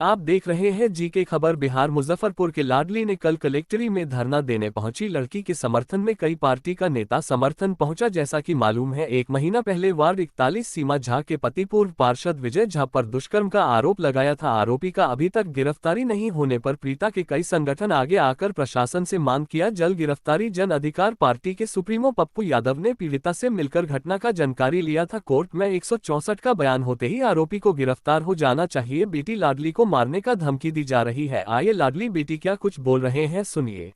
आप देख रहे हैं जीके खबर। बिहार मुजफ्फरपुर के लाडली ने कल कलेक्ट्री में धरना देने पहुंची लड़की के समर्थन में कई पार्टी का नेता समर्थन पहुंचा। जैसा कि मालूम है, एक महीना पहले वार्ड 41 सीमा झा के पति पूर्व पार्षद विजय झा पर दुष्कर्म का आरोप लगाया था। आरोपी का अभी तक गिरफ्तारी नहीं होने पर पीड़िता के कई संगठन आगे आकर प्रशासन से मांग किया जल्द गिरफ्तारी। जन अधिकार पार्टी के सुप्रीमो पप्पू यादव ने पीड़िता से मिलकर घटना का जानकारी लिया था। कोर्ट में 164 का बयान होते ही आरोपी को गिरफ्तार हो जाना चाहिए। बेटी लाडली को मारने का धमकी दी जा रही है। आइए लाडली बेटी क्या कुछ बोल रहे हैं, सुनिए।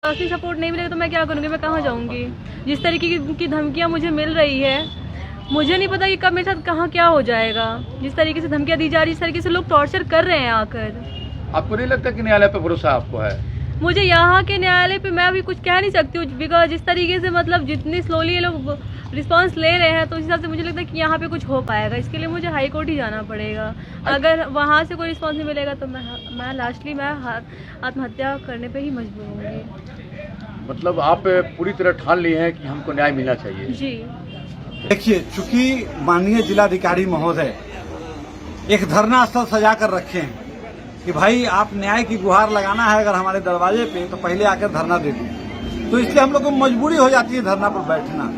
काफी सपोर्ट नहीं मिलेगा तो मैं क्या करूंगी, मैं कहाँ जाऊंगी। जिस तरीके की धमकियां मुझे मिल रही है, मुझे नहीं पता कि कब मेरे साथ कहाँ क्या हो जाएगा। जिस तरीके से धमकियां दी जा रही है, इस तरीके से लोग टॉर्चर कर रहे हैं आकर। आपको नहीं लगता कि न्यायालय पे भरोसा आपको है? मुझे यहाँ के न्यायालय पे मैं अभी कुछ कह नहीं सकती हूँ, बिकॉज जिस तरीके से मतलब जितनी स्लोली ये लोग रिस्पांस ले रहे हैं, तो उस हिसाब से मुझे लगता है कि यहाँ पे कुछ हो पाएगा। इसके लिए मुझे हाई कोर्ट ही जाना पड़ेगा। अगर वहाँ से कोई रिस्पांस नहीं मिलेगा तो मैं लास्टली आत्महत्या करने पे ही मजबूर होंगी। मतलब आप पूरी तरह ठान लिए हैं कि हमको न्याय मिलना चाहिए? जी देखिए, चूंकि माननीय जिलाधिकारी महोदय एक धरना स्थल सजा कर रखे हैं कि भाई आप न्याय की गुहार लगाना है अगर हमारे दरवाजे पे, तो पहले आकर धरना दे दीजिए। तो इसलिए हम लोग को मजबूरी हो जाती है धरना पर बैठना।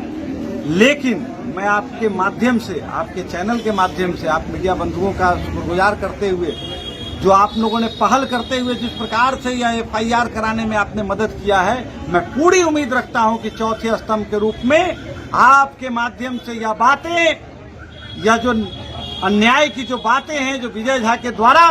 लेकिन मैं आपके माध्यम से, आपके चैनल के माध्यम से, आप मीडिया बंधुओं का शुक्रगुजार करते हुए, जो आप लोगों ने पहल करते हुए जिस प्रकार से यह FIR कराने में आपने मदद किया है, मैं पूरी उम्मीद रखता हूं कि चौथे स्तंभ के रूप में आपके माध्यम से यह बातें, या जो अन्याय की जो बातें हैं, जो विजय झा के द्वारा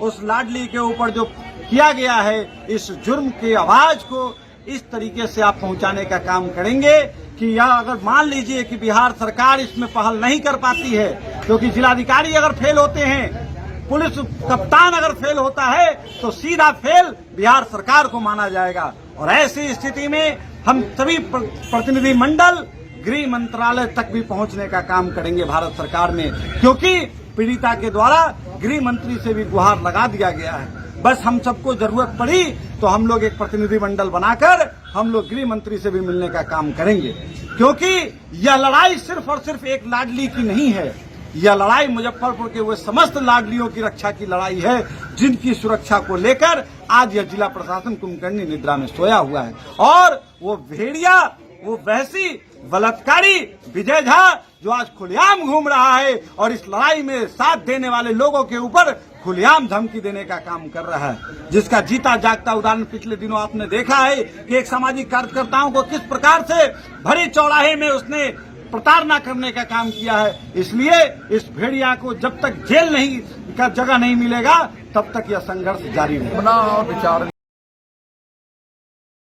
उस लाडली के ऊपर जो किया गया है, इस जुर्म की आवाज को इस तरीके से आप पहुंचाने का काम करेंगे कि यह अगर मान लीजिए कि बिहार सरकार इसमें पहल नहीं कर पाती है, क्योंकि जिलाधिकारी अगर फेल होते हैं, पुलिस कप्तान अगर फेल होता है, तो सीधा फेल बिहार सरकार को माना जाएगा। और ऐसी स्थिति में हम सभी प्रतिनिधि मंडल गृह मंत्रालय तक भी पहुंचने का काम करेंगे भारत सरकार में, क्योंकि पीड़िता के द्वारा गृह मंत्री से भी गुहार लगा दिया गया है। बस हम सबको जरूरत पड़ी तो हम लोग एक प्रतिनिधि मंडल बनाकर हम लोग गृह मंत्री से भी मिलने का काम करेंगे, क्योंकि यह लड़ाई सिर्फ और सिर्फ एक लाडली की नहीं है। यह लड़ाई मुजफ्फरपुर के वो समस्त लाडलियों की रक्षा की लड़ाई है, जिनकी सुरक्षा को लेकर आज यह जिला प्रशासन कुंभकर्णी निद्रा में सोया हुआ है। और वो भेड़िया, वो वैसी बलात्कारी विजय झा जो आज खुलेआम घूम रहा है और इस लड़ाई में साथ देने वाले लोगों के ऊपर खुलेआम धमकी देने का काम कर रहा है, जिसका जीता जागता उदाहरण पिछले दिनों आपने देखा है कि एक सामाजिक कार्यकर्ताओं को किस प्रकार से भरी चौराहे में उसने प्रताड़ना करने का काम किया है। इसलिए इस भेड़िया को जब तक जेल नहीं का जगह नहीं मिलेगा, तब तक यह संघर्ष जारी रहेगा। अपना विचार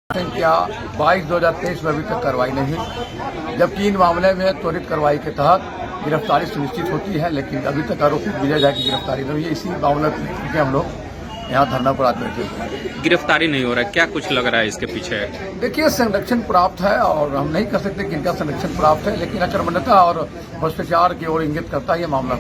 संख्या 22/2023 में अभी तक कार्रवाई नहीं हुई, जबकि इन मामले में त्वरित कार्रवाई के तहत गिरफ्तारी सुनिश्चित होती है, लेकिन अभी तक आरोपी विजय झा की गिरफ्तारी नहीं हुई है। इसी मामले में हम लोग यहाँ धरना पर आज बैठे हुए हैं। गिरफ्तारी नहीं हो रहा है, क्या कुछ लग रहा है इसके पीछे? देखिए, संरक्षण प्राप्त है और हम नहीं कह सकते कि इनका संरक्षण प्राप्त है, लेकिन अकर्मण्यता और भ्रष्टाचार की ओर इंगित करता है ये मामला।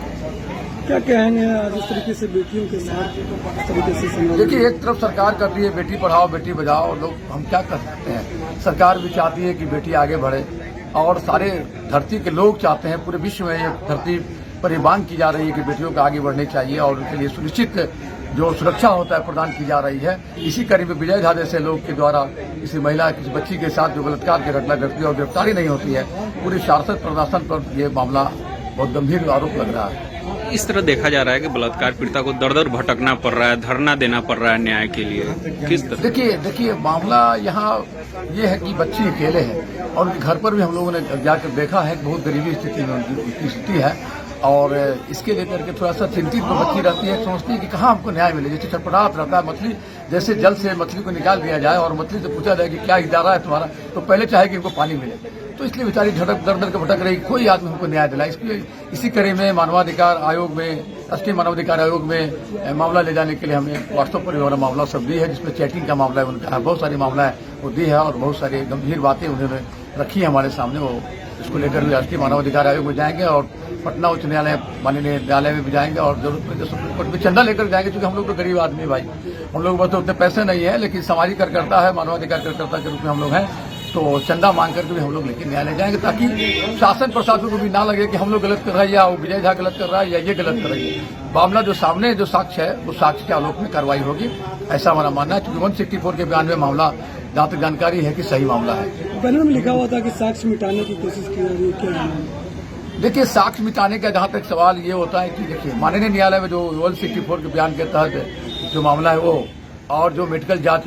क्या कहेंगे जिस तरीके से बेटियों के साथ इस तरीके से? देखिए, एक तरफ सरकार कर रही है बेटी पढ़ाओ बेटी बचाओ, लोग हम क्या कर सकते हैं। सरकार भी चाहती है कि बेटी आगे बढ़े और सारे धरती के लोग चाहते हैं, पूरे विश्व में ये धरती पर ये मांग की जा रही है कि बेटियों को आगे बढ़नी चाहिए और उनके लिए सुनिश्चित जो सुरक्षा होता है प्रदान की जा रही है। इसी कड़ी में विजय झा जैसे लोग के द्वारा किसी महिला किसी बच्ची के साथ जो बलात्कार की घटना घटती है और गिरफ्तारी नहीं होती है, पूरी शासन प्रशासन पर यह मामला बहुत गंभीर आरोप लग रहा है। इस तरह देखा जा रहा है कि बलात्कार पीड़िता को दर दर भटकना पड़ रहा है, धरना देना पड़ रहा है न्याय के लिए, किस तरह? देखिए मामला यहाँ ये है कि बच्ची अकेले है और उनके घर पर भी हम लोगों ने जाकर देखा है कि बहुत गरीबी स्थिति में उनकी स्थिति है और इसके लेकर के थोड़ा सा चिंतित बच्ची रहती है, सोचती है कि कहाँ हमको न्याय मिले। जैसे छटपटाहट रहता है मछली, जैसे जल से मछली को निकाल दिया जाए और मछली से पूछा जाए कि क्या इरादा है तुम्हारा, तो पहले चाहे कि इनको पानी मिले। तो इसलिए बेचारी झटक दर दर के भटक रही, कोई आदमी हमको न्याय दिलाए। इसलिए इसी कड़ी में मानवाधिकार आयोग में, राष्ट्रीय मानवाधिकार आयोग में मामला ले जाने के लिए हमें वास्तव पर हमारा मामला सब दी है, जिसमें चैटिंग का मामला है उनका, बहुत सारे मामला है वो दी है और बहुत सारी गंभीर बातें उन्होंने रखी है हमारे सामने। वो इसको लेकर भी राष्ट्रीय मानवाधिकार आयोग में जाएंगे और पटना उच्च न्यायालय माननीय न्यायालय में भी जाएंगे और जरूरत पड़े तो सुप्रीम कोर्ट में चंदा लेकर जाएंगे, क्योंकि हम लोग तो गरीब आदमी भाई, हम लोग बस तो उतने पैसे नहीं है, लेकिन सामाजिक कार्यकर्ता है, मानवाधिकार कार्यकर्ता के रूप में हम लोग हैं। तो चंदा मांग करके भी हम लोग लेके न्यायालय जाएंगे, ताकि शासन प्रशासन को भी ना लगे कि हम लोग गलत कर रहे हैं या वो विजय झा गलत कर रहा है या ये गलत कर रही है। मामला जो सामने जो साक्ष्य है वो साक्ष्य के आलोक में कार्रवाई होगी, ऐसा हमारा मानना है। क्योंकि 164 के बयान में मामला जहाँ तक जानकारी है कि सही मामला है। बैनर में लिखा हुआ था कि साक्ष्य मिटाने की कोशिश की जा रही है, क्या है? देखिए, साक्ष्य मिटाने का जहाँ तक सवाल ये होता है कि देखिए माननीय न्यायालय में जो 164 के बयान के तहत जो मामला है वो और जो मेडिकल जांच